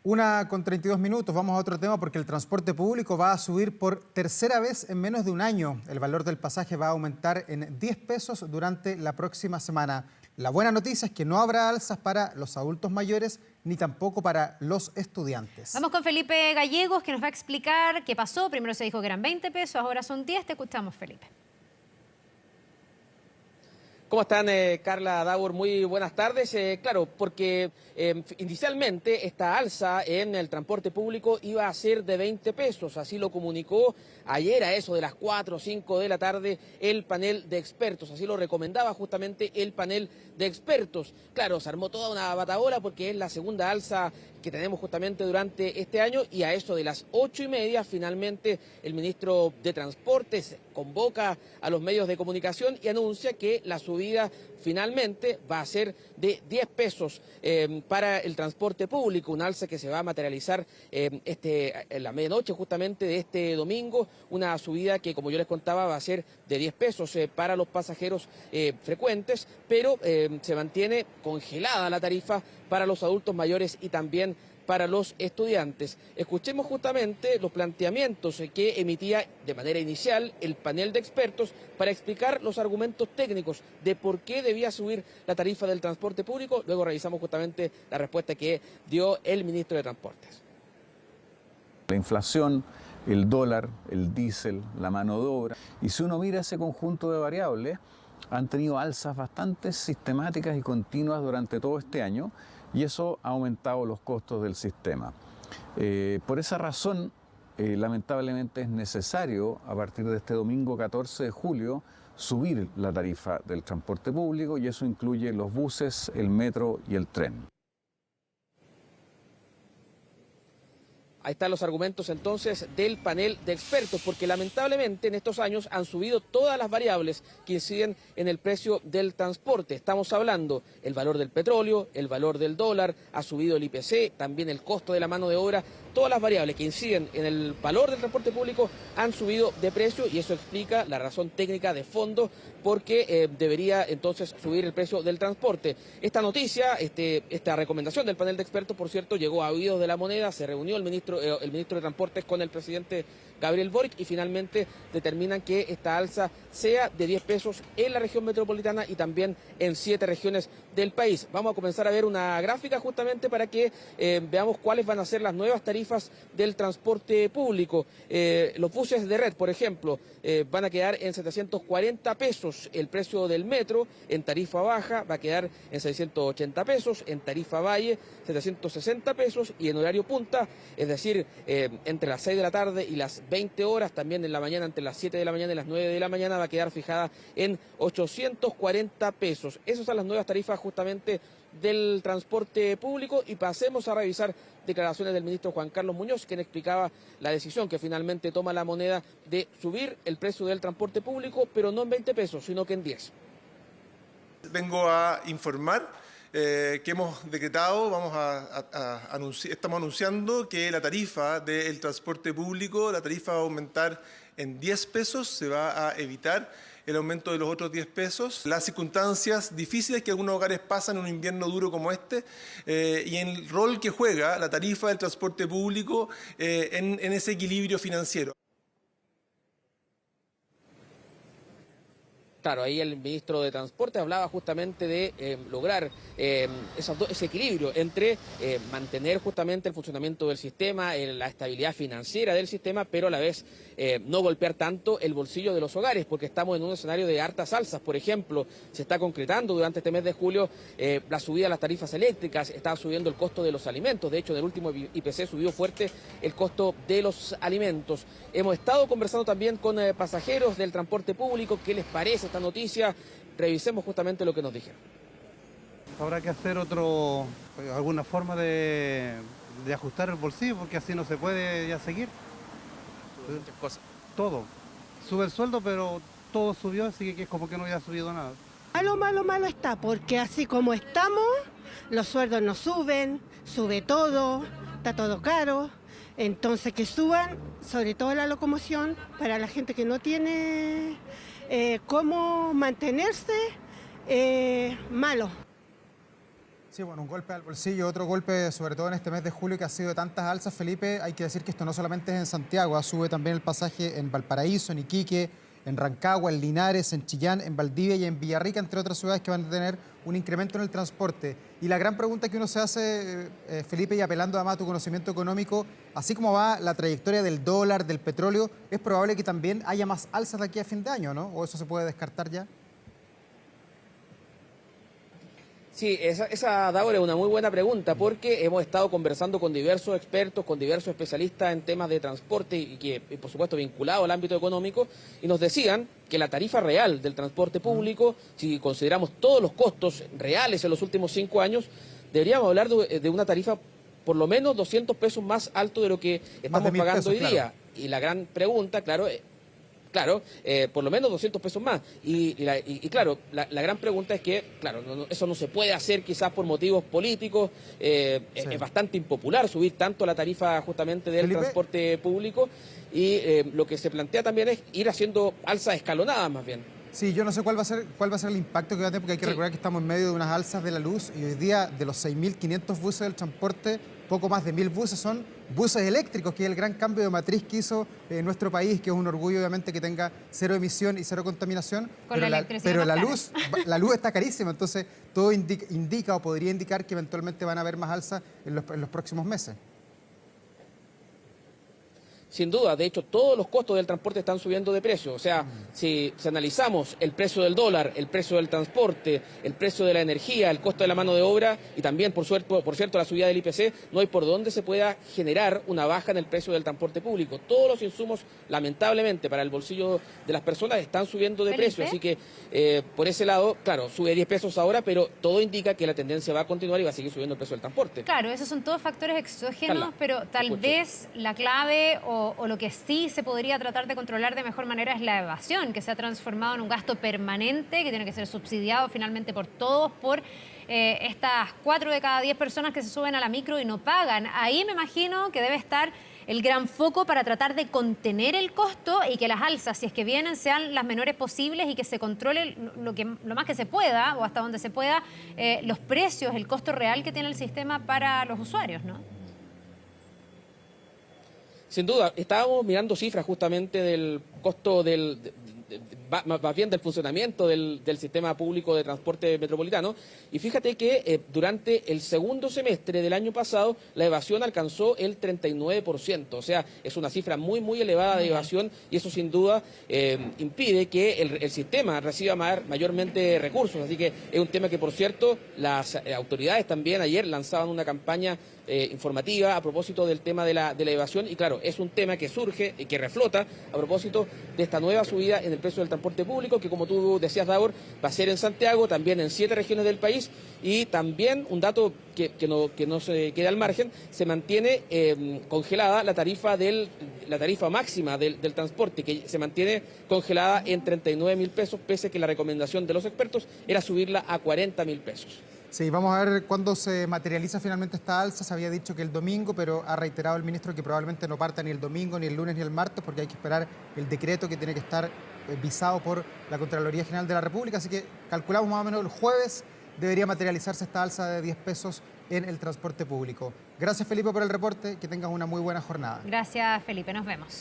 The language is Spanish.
1:32. Vamos a otro tema porque el transporte público va a subir por tercera vez en menos de un año. El valor del pasaje va a aumentar en 10 pesos durante la próxima semana. La buena noticia es que no habrá alzas para los adultos mayores ni tampoco para los estudiantes. Vamos con Felipe Gallegos, que nos va a explicar qué pasó. Primero se dijo que eran 20 pesos, ahora son 10. Te escuchamos, Felipe. ¿Cómo están, Carla Daur? Muy buenas tardes. Claro, porque inicialmente esta alza en el transporte público iba a ser de 20 pesos. Así lo comunicó ayer a eso de las 4 o 5 de la tarde el panel de expertos. Así lo recomendaba justamente el panel de expertos. Claro, se armó toda una batahola porque es la segunda alza que tenemos justamente durante este año, y a eso de las 8:30 finalmente el ministro de Transportes convoca a los medios de comunicación y anuncia que la subida finalmente va a ser de 10 pesos para el transporte público, un alza que se va a materializar en la medianoche justamente de este domingo, una subida que, como yo les contaba, va a ser de 10 pesos para los pasajeros frecuentes, pero se mantiene congelada la tarifa para los adultos mayores y también para los estudiantes. Escuchemos justamente los planteamientos que emitía de manera inicial el panel de expertos para explicar los argumentos técnicos de por qué debía subir la tarifa del transporte público. Luego revisamos justamente la respuesta que dio el ministro de Transportes. La inflación, el dólar, el diésel, la mano de obra. Y si uno mira ese conjunto de variables, han tenido alzas bastante sistemáticas y continuas durante todo este año, y eso ha aumentado los costos del sistema. Por esa razón, lamentablemente es necesario, a partir de este domingo 14 de julio, subir la tarifa del transporte público, y eso incluye los buses, el metro y el tren. Ahí están los argumentos entonces del panel de expertos, porque lamentablemente en estos años han subido todas las variables que inciden en el precio del transporte. Estamos hablando el valor del petróleo, el valor del dólar, ha subido el IPC, también el costo de la mano de obra. Todas las variables que inciden en el valor del transporte público han subido de precio, y eso explica la razón técnica de fondo porque debería entonces subir el precio del transporte. Esta noticia, esta recomendación del panel de expertos, por cierto, llegó a oídos de La Moneda. Se reunió el ministro de Transportes con el presidente Gabriel Boric y finalmente determinan que esta alza sea de 10 pesos en la región metropolitana y también en 7 regiones del país. Vamos a comenzar a ver una gráfica justamente para que veamos cuáles van a ser las nuevas tarifas del transporte público. Los buses de red, por ejemplo, van a quedar en 740 pesos. El precio del metro en tarifa baja va a quedar en 680 pesos, en tarifa valle 760 pesos, y en horario punta, es decir, entre las 6 de la tarde y las 20 horas, también en la mañana entre las 7 de la mañana y las 9 de la mañana, va a quedar fijada en 840 pesos. Esas son las nuevas tarifas justamente del transporte público, y pasemos a revisar declaraciones del ministro Juan Carlos Muñoz, quien explicaba la decisión que finalmente toma La Moneda de subir el precio del transporte público, pero no en 20 pesos, sino que en 10. Vengo a informar que hemos decretado, estamos anunciando que la tarifa del transporte público, la tarifa va a aumentar en 10 pesos, se va a evitar el aumento de los otros 10 pesos. Las circunstancias difíciles que algunos hogares pasan en un invierno duro como este, y en el rol que juega la tarifa del transporte público en ese equilibrio financiero. Claro, ahí el ministro de Transporte hablaba justamente de lograr ese equilibrio entre mantener justamente el funcionamiento del sistema, la estabilidad financiera del sistema, pero a la vez no golpear tanto el bolsillo de los hogares, porque estamos en un escenario de hartas alzas. Por ejemplo, se está concretando durante este mes de julio la subida de las tarifas eléctricas, está subiendo el costo de los alimentos. De hecho, en el último IPC subió fuerte el costo de los alimentos. Hemos estado conversando también con pasajeros del transporte público. ¿Qué les parece esta noticia? Revisemos justamente lo que nos dijeron. Habrá que hacer alguna forma de ajustar el bolsillo, porque así no se puede ya seguir. Muchas cosas. Todo. Sube el sueldo, pero todo subió, así que es como que no haya subido nada. Malo está, porque así como estamos, los sueldos no suben, sube todo, está todo caro. Entonces que suban, sobre todo la locomoción, para la gente que no tiene cómo mantenerse, malo. Sí, bueno, un golpe al bolsillo, otro golpe, sobre todo en este mes de julio, que ha sido de tantas alzas, Felipe. Hay que decir que esto no solamente es en Santiago, sube también el pasaje en Valparaíso, en Iquique, en Rancagua, en Linares, en Chillán, en Valdivia y en Villarrica, entre otras ciudades que van a tener un incremento en el transporte. Y la gran pregunta que uno se hace, Felipe, y apelando además a tu conocimiento económico, así como va la trayectoria del dólar, del petróleo, es probable que también haya más alzas de aquí a fin de año, ¿no? ¿O eso se puede descartar ya? Sí, esa Daur, es una muy buena pregunta porque hemos estado conversando con diversos expertos, con diversos especialistas en temas de transporte y que, por supuesto, vinculado al ámbito económico, y nos decían que la tarifa real del transporte público, si consideramos todos los costos reales en los últimos 5 años, deberíamos hablar de una tarifa por lo menos 200 pesos más alto de lo que estamos pagando hoy día. Claro. Y la gran pregunta, claro, por lo menos 200 pesos más. Y claro, la gran pregunta es que, claro, eso no se puede hacer quizás por motivos políticos. Sí. Es bastante impopular subir tanto la tarifa justamente del transporte público. Y lo que se plantea también es ir haciendo alzas escalonadas más bien. Sí, yo no sé cuál va a ser el impacto que va a tener, porque hay que recordar que estamos en medio de unas alzas de la luz y hoy día de los 6.500 buses del transporte, poco más de 1.000 buses son buses eléctricos, que es el gran cambio de matriz que hizo nuestro país, que es un orgullo obviamente que tenga cero emisión y cero contaminación, pero la luz está carísima, entonces todo indica o podría indicar que eventualmente van a haber más alzas en los próximos meses. Sin duda, de hecho, todos los costos del transporte están subiendo de precio. O sea, si analizamos el precio del dólar, el precio del transporte, el precio de la energía, el costo de la mano de obra y también, por cierto, la subida del IPC, no hay por dónde se pueda generar una baja en el precio del transporte público. Todos los insumos, lamentablemente, para el bolsillo de las personas están subiendo de precio. Así que, por ese lado, claro, sube 10 pesos ahora, pero todo indica que la tendencia va a continuar y va a seguir subiendo el precio del transporte. Claro, esos son todos factores exógenos, pero tal vez la clave o lo que sí se podría tratar de controlar de mejor manera es la evasión, que se ha transformado en un gasto permanente que tiene que ser subsidiado finalmente por todos, por estas 4 de cada 10 personas que se suben a la micro y no pagan. Ahí me imagino que debe estar el gran foco para tratar de contener el costo y que las alzas, si es que vienen, sean las menores posibles y que se controle lo más que se pueda o hasta donde se pueda los precios, el costo real que tiene el sistema para los usuarios, ¿no? Sin duda, estábamos mirando cifras justamente del costo más bien del funcionamiento del sistema público de transporte metropolitano, y fíjate que durante el segundo semestre del año pasado la evasión alcanzó el 39%, o sea, es una cifra muy, muy elevada de evasión y eso sin duda impide que el sistema reciba mayormente recursos, así que es un tema que, por cierto, las autoridades también ayer lanzaban una campaña informativa a propósito del tema de la evasión y claro, es un tema que surge y que reflota a propósito de esta nueva subida en el precio del transporte público que, como tú decías, Davor, va a ser en Santiago, también en 7 regiones del país y también un dato que no se queda al margen, se mantiene congelada la tarifa máxima del transporte, que se mantiene congelada en 39.000 pesos, pese a que la recomendación de los expertos era subirla a 40.000 pesos. Sí, vamos a ver cuándo se materializa finalmente esta alza. Se había dicho que el domingo, pero ha reiterado el ministro que probablemente no parta ni el domingo, ni el lunes, ni el martes, porque hay que esperar el decreto que tiene que estar visado por la Contraloría General de la República. Así que calculamos más o menos el jueves debería materializarse esta alza de 10 pesos en el transporte público. Gracias, Felipe, por el reporte. Que tengas una muy buena jornada. Gracias, Felipe. Nos vemos.